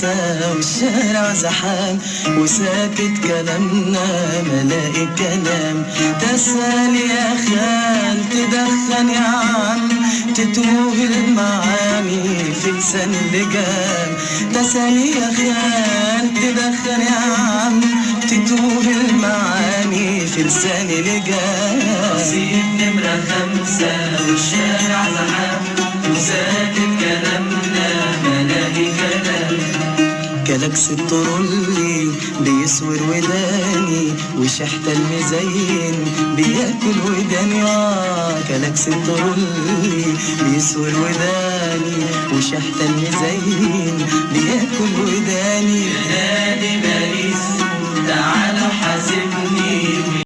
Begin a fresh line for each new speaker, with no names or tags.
خمسة والشارع زحام وساكت كلامنا ملاقي كلام. تسأل يا خال تدخن يا عم تتوه المعاني في لسان اللجام. تسأل يا خال تدخن يا عم تتوه المعاني في لسان اللجام.
رصيف نمرة خمسة والشارع زحام وساكت كلامنا ملاقي كلام.
كلاكس الطرولي بيسور وداني وشحت المزين بياكل وداني. كلاكس الطرولي بيسور وداني وشحت المزين بياكل وداني.
يا نادي باريس تعال حاسبني